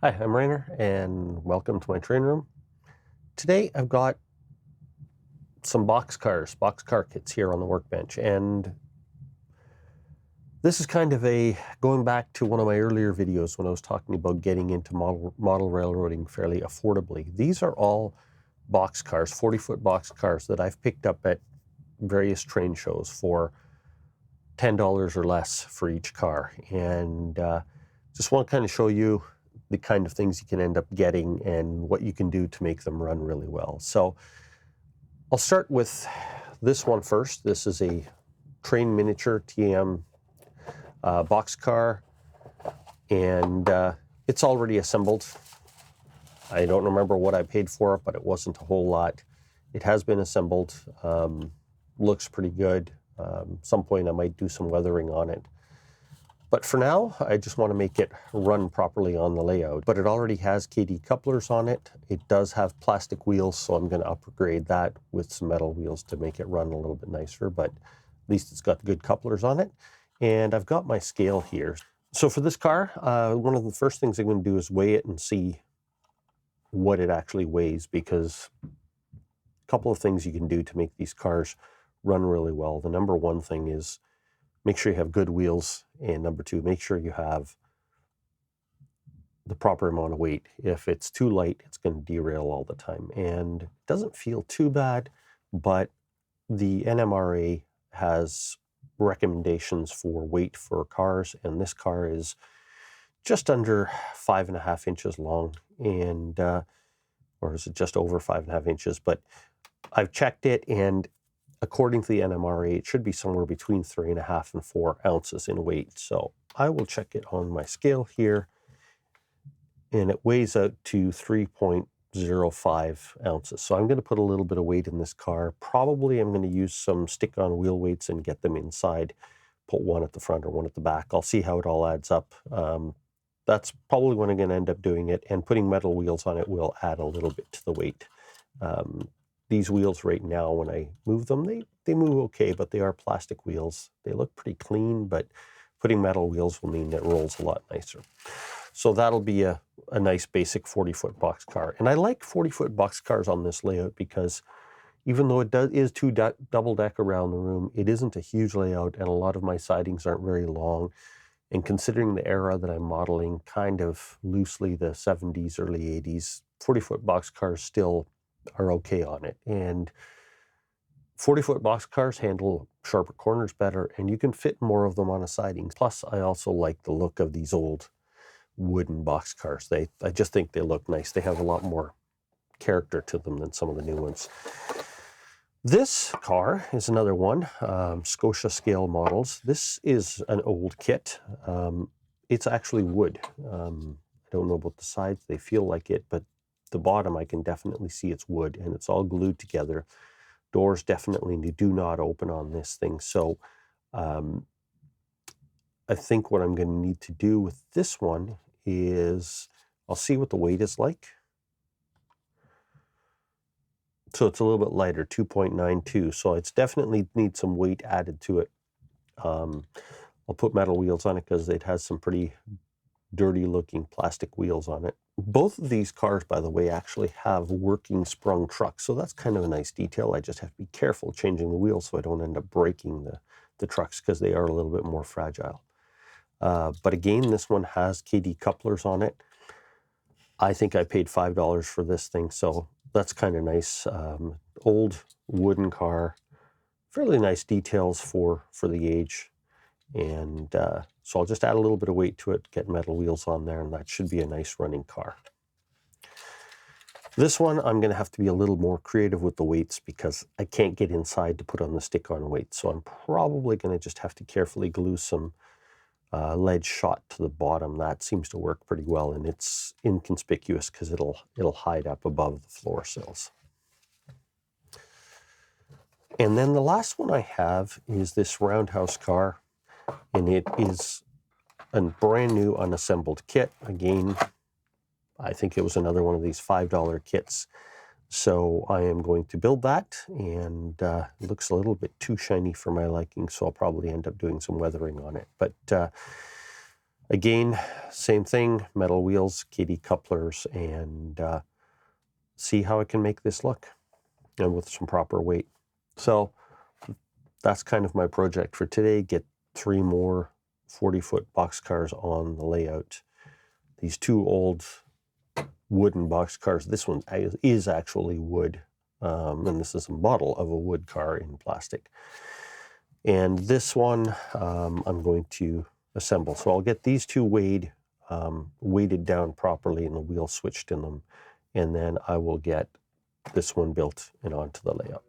Hi, I'm Rainer, and welcome to my train room. Today I've got some boxcar kits here on the workbench, and this is kind of going back to one of my earlier videos when I was talking about getting into model railroading fairly affordably. These are all boxcars, 40-foot boxcars that I've picked up at various train shows for $10 or less for each car, and just want to kind of show you the kind of things you can end up getting and what you can do to make them run really well. So I'll start with this one first. This is a train miniature TM boxcar, and it's already assembled. I don't remember what I paid for it, but it wasn't a whole lot. It has been assembled, looks pretty good. Some point I might do some weathering on it. But for now, I just want to make it run properly on the layout. But it already has KD couplers on it. It does have plastic wheels, so I'm going to upgrade that with some metal wheels to make it run a little bit nicer, but at least it's got good couplers on it. And I've got my scale here. So for this car, one of the first things I'm going to do is weigh it and see what it actually weighs, because a couple of things you can do to make these cars run really well. The number one thing is make sure you have good wheels, and number two, make sure you have the proper amount of weight. If it's too light, it's going to derail all the time, and it doesn't feel too bad, but the NMRA has recommendations for weight for cars, and this car is just under 5.5 inches long, and or is it just over 5.5 inches? But I've checked it, and according to the NMRA, it should be somewhere between 3.5 and 4 ounces in weight. So I will check it on my scale here, and it weighs out to 3.05 ounces. So I'm going to put a little bit of weight in this car. Probably I'm going to use some stick-on wheel weights and get them inside, put one at the front or one at the back. I'll see how it all adds up. That's probably when I'm going to end up doing it, and putting metal wheels on it will add a little bit to the weight. These wheels right now, when I move them, they move okay, but they are plastic wheels. They look pretty clean, but putting metal wheels will mean it rolls a lot nicer. So that'll be a nice basic 40-foot boxcar. And I like 40-foot boxcars on this layout because even though it is double deck around the room, it isn't a huge layout, and a lot of my sidings aren't very long. And considering the era that I'm modeling, kind of loosely the 70s, early 80s, 40-foot boxcars still are okay on it. And 40-foot boxcars handle sharper corners better, and you can fit more of them on a siding. Plus, I also like the look of these old wooden boxcars. I just think they look nice. They have a lot more character to them than some of the new ones. This car is another one, Scotia scale models. This is an old kit. It's actually wood. I don't know about the sides. They feel like it, but the bottom I can definitely see it's wood, and it's all glued together. Doors definitely do not open on this thing. So I think what I'm going to need to do with this one is I'll see what the weight is like. So it's a little bit lighter, 2.92. So it's definitely needs some weight added to it. I'll put metal wheels on it because it has some pretty dirty looking plastic wheels on it. Both of these cars, by the way, actually have working sprung trucks. So that's kind of a nice detail. I just have to be careful changing the wheels so I don't end up breaking the trucks, because they are a little bit more fragile. But again, this one has KD couplers on it. I think I paid $5 for this thing, so that's kind of nice. Old wooden car, fairly nice details for the age. And so I'll just add a little bit of weight to it, get metal wheels on there, and that should be a nice running car. This one, I'm going to have to be a little more creative with the weights because I can't get inside to put on the stick-on weight. So I'm probably going to just have to carefully glue some lead shot to the bottom. That seems to work pretty well, and it's inconspicuous because it'll hide up above the floor sills. And then the last one I have is this roundhouse car, and it is a brand new unassembled kit. Again, I think it was another one of these $5 kits. So I am going to build that, and it looks a little bit too shiny for my liking, so I'll probably end up doing some weathering on it. But Again, same thing, metal wheels, KD couplers, and see how I can make this look, and with some proper weight. So that's kind of my project for today, get 3 more 40-foot boxcars on the layout. These 2 old wooden boxcars, this one is actually wood, and this is a model of a wood car in plastic. And this one I'm going to assemble. So I'll get these 2 weighted down properly and the wheels switched in them, and then I will get this one built and onto the layout.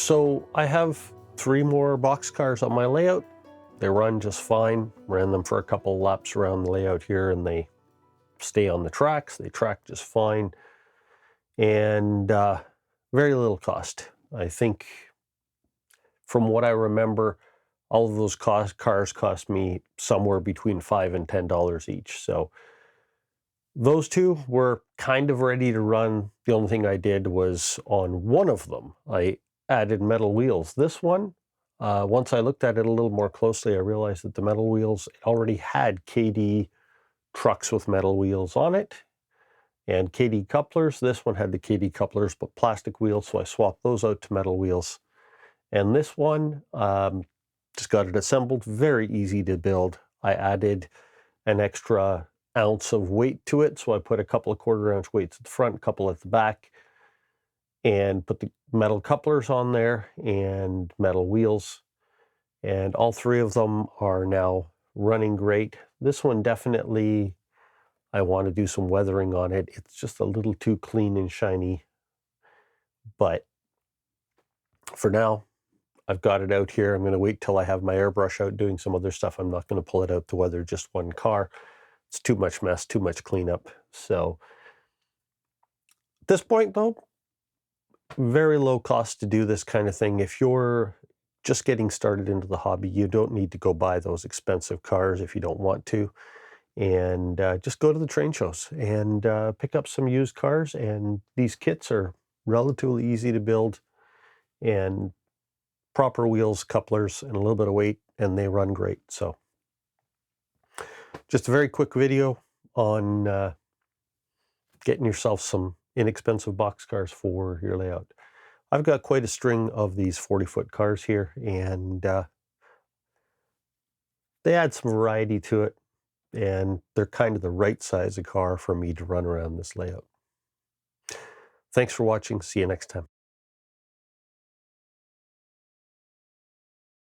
So I have 3 more boxcars on my layout. They run just fine. Ran them for a couple laps around the layout here, and they stay on the tracks. They track just fine. And very little cost. I think from what I remember, all of those cars cost me somewhere between $5 and $10 each. So those two were kind of ready to run. The only thing I did was on one of them, I added metal wheels. This one, once I looked at it a little more closely, I realized that the metal wheels already had KD trucks with metal wheels on it and KD couplers. This one had the KD couplers, but plastic wheels, so I swapped those out to metal wheels. And this one, just got it assembled, very easy to build. I added an extra ounce of weight to it, so I put a couple of quarter-ounce weights at the front, a couple at the back, and put the metal couplers on there and metal wheels. And all 3 of them are now running great. This one definitely, I want to do some weathering on it. It's just a little too clean and shiny. But for now, I've got it out here. I'm going to wait till I have my airbrush out doing some other stuff. I'm not going to pull it out to weather just one car. It's too much mess, too much cleanup. So at this point, though, very low cost to do this kind of thing. If you're just getting started into the hobby, you don't need to go buy those expensive cars if you don't want to. And just go to the train shows and pick up some used cars. And these kits are relatively easy to build, and proper wheels, couplers, and a little bit of weight, and they run great. So just a very quick video on getting yourself some inexpensive boxcars for your layout. I've got quite a string of these 40-foot cars here, and they add some variety to it, and they're kind of the right size of car for me to run around this layout. Thanks for watching. See you next time.